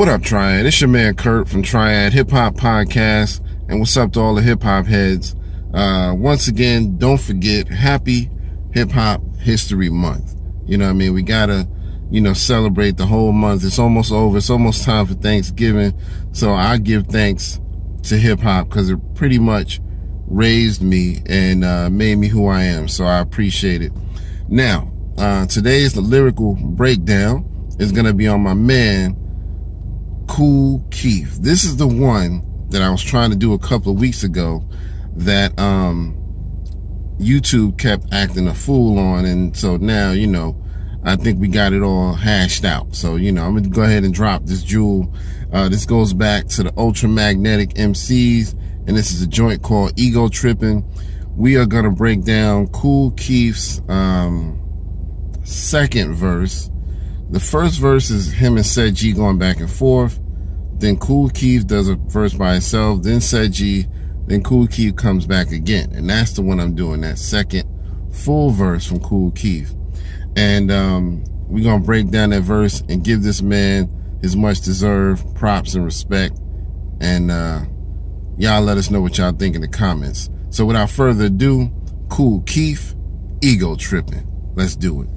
What up, Triad? It's your man Kurt from Triad Hip Hop Podcast, and what's up to all the hip hop heads? Once again, don't forget, happy Hip Hop History Month. You know what I mean? We gotta, celebrate the whole month. It's almost over. It's almost time for Thanksgiving. So I give thanks to hip hop because it pretty much raised me and made me who I am. So I appreciate it. Now, today's the lyrical breakdown is gonna be on my man Kool. This is the one that I was trying to do a couple of weeks ago that YouTube kept acting a fool on, and so now I think we got it all hashed out. So I'm gonna go ahead and drop this jewel. This goes back to the Ultramagnetic MCs, and this is a joint called Ego Trippin. We are gonna break down Kool Keef's second verse. The first verse is him and Said G going back and forth. Then Kool Keef does a verse by himself. Then Said G. Then Kool Keef comes back again. And that's the one I'm doing, that second full verse from Kool Keef. And we're going to break down that verse and give this man his much deserved props and respect. And y'all let us know what y'all think in the comments. So without further ado, Kool Keef, Ego Trippin'. Let's do it.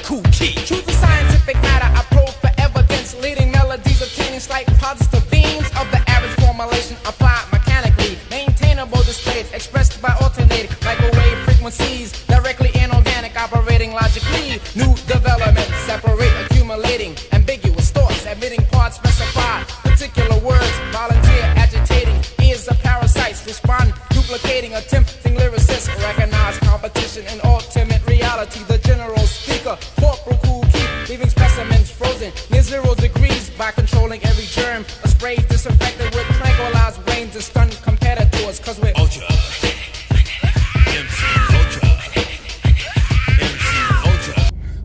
Kool Keef. Truth is scientific matter. I probe for evidence. Leading melodies obtaining slight positive themes of the average formulation applied mechanically. Maintainable displays expressed by alternating microwave frequencies. Directly inorganic, operating logically. New development, separate, accumulating. Ambiguous thoughts, admitting parts specified. Particular words, volunteer, agitating. Ears of parasites, respond, duplicating, attempting lyricists. Recognize competition and ultimate reality. The general speaker, Corporal Kool Keef, leaving specimens frozen near 0 degrees by controlling every germ. A spray disinfected with tranquilized brains to stun competitors. Cause we're Ultra.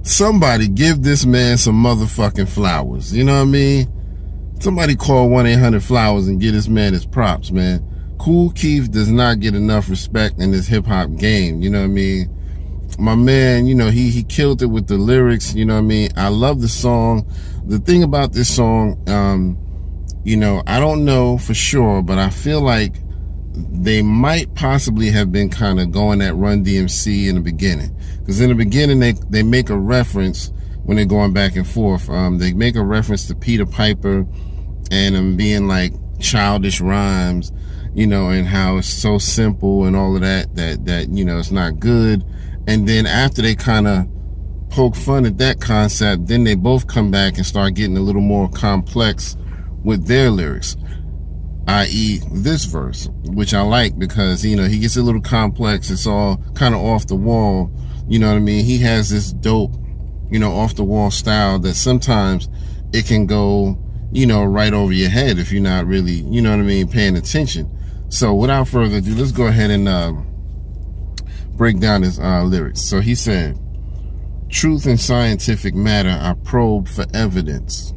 Somebody give this man some motherfucking flowers. You know what I mean? Somebody call 1-800-FLOWERS and give this man his props, man. Kool Keef does not get enough respect in this hip hop game. You know what I mean? My man, he killed it with the lyrics. You know what I mean? I love the song. The thing about this song, I don't know for sure, but I feel like they might possibly have been kind of going at Run DMC in the beginning. Because in the beginning, they make a reference when they're going back and forth. They make a reference to Peter Piper and him being like childish rhymes, and how it's so simple and all of that it's not good. And then after they kind of poke fun at that concept, then they both come back and start getting a little more complex with their lyrics, i.e. this verse, which I like because, he gets a little complex. It's all kind of off the wall. You know what I mean? He has this dope, off the wall style that sometimes it can go, right over your head if you're not really, paying attention. So without further ado, let's go ahead and break down his lyrics. So he said, truth and scientific matter I probe for evidence.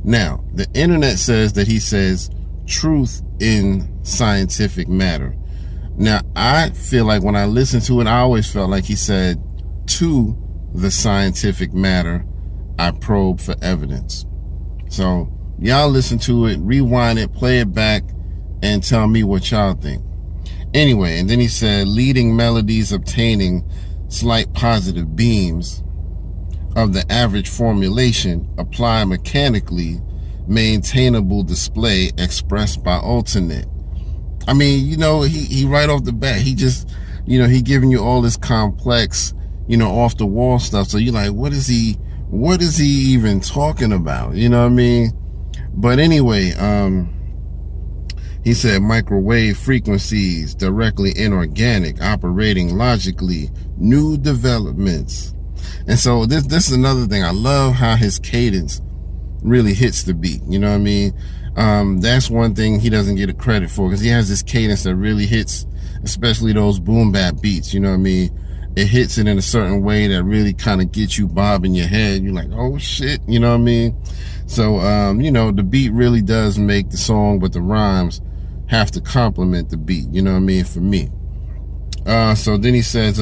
Now, the internet says that he says truth in scientific matter. Now, I feel like when I listened to it, I always felt like he said to the scientific matter I probe for evidence. So y'all listen to it, rewind it, play it back, and tell me what y'all think. Anyway, and then he said, leading melodies obtaining slight positive beams of the average formulation, apply mechanically, maintainable display expressed by alternate. I mean, he right off the bat, he just, he giving you all this complex, off the wall stuff. So you're like, what is he even talking about? You know what I mean? But anyway, he said microwave frequencies, directly inorganic, operating logically, new developments. And so this is another thing. I love how his cadence really hits the beat. You know what I mean? That's one thing he doesn't get a credit for, because he has this cadence that really hits, especially those boom bap beats. You know what I mean? It hits it in a certain way that really kind of gets you bobbing your head. You're like, oh shit, you know what I mean? So, the beat really does make the song, but the rhymes have to complement the beat. You know what I mean? For me. So then he says,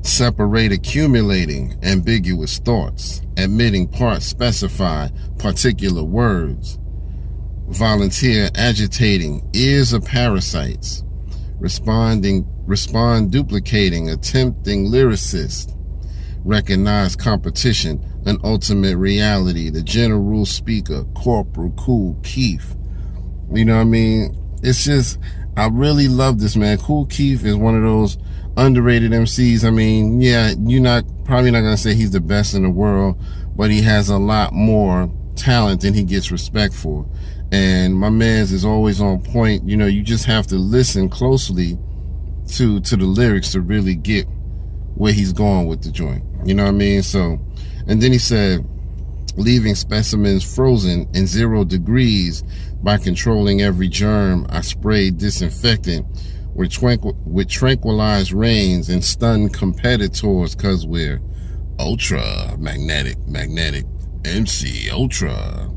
separate accumulating ambiguous thoughts, admitting parts specify particular words, volunteer agitating ears of parasites, respond duplicating, attempting lyricist, recognize competition, an ultimate reality, the general speaker, Corporal Kool Keith. You know what I mean? It's just, I really love this, man. Kool Keith is one of those underrated MCs. I mean, yeah, you're probably not gonna say he's the best in the world, but he has a lot more talent than he gets respect for. And my man's is always on point. You know, you just have to listen closely to the lyrics to really get where he's going with the joint. You know what I mean? So, and then he said, leaving specimens frozen in 0 degrees by controlling every germ, I sprayed disinfectant with tranquilized rains and stunned competitors, cause we're ultra magnetic MC ultra.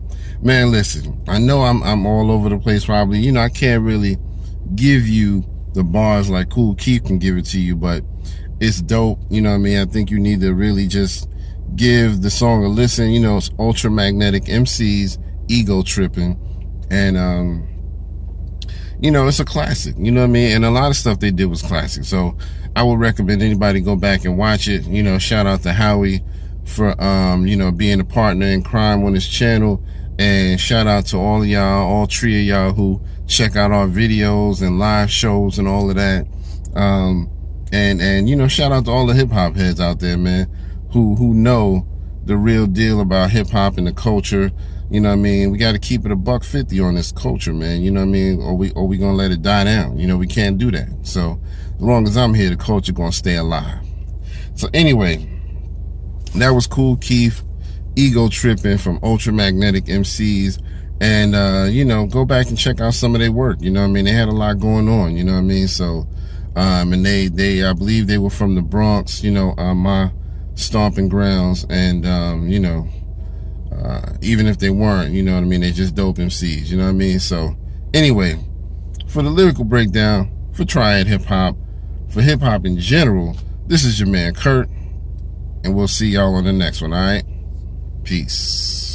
Man, listen, I know I'm all over the place probably. You know, I can't really give you the bars like Kool Keith can give it to you, but it's dope. You know what I mean? I think you need to really just give the song a listen. You know, it's ultra magnetic MCs, ego tripping, and you know, it's a classic. You know what I mean? And a lot of stuff they did was classic. So I would recommend anybody go back and watch it. You know, shout out to Howie for you know, being a partner in crime on his channel, and shout out to all of y'all, all 3 of y'all who check out our videos and live shows and all of that. And you know, shout out to all the hip hop heads out there, man, who know the real deal about hip hop and the culture. You know what I mean? We got to keep it $150 on this culture, man. You know what I mean? Or we gonna let it die down. You know, we can't do that. So as long as I'm here, the culture gonna stay alive. So anyway, that was Kool Keith, ego tripping from Ultra Magnetic MCs. And you know, go back and check out some of their work. You know what I mean? They had a lot going on. You know what I mean? So and they I believe they were from the Bronx. You know, my stomping grounds. And you know, even if they weren't, you know what I mean, they just dope MCs, you know what I mean? So anyway, for the lyrical breakdown, for Triad Hip Hop, for hip hop in general, this is your man Kurt, and we'll see y'all on the next one. All right, peace.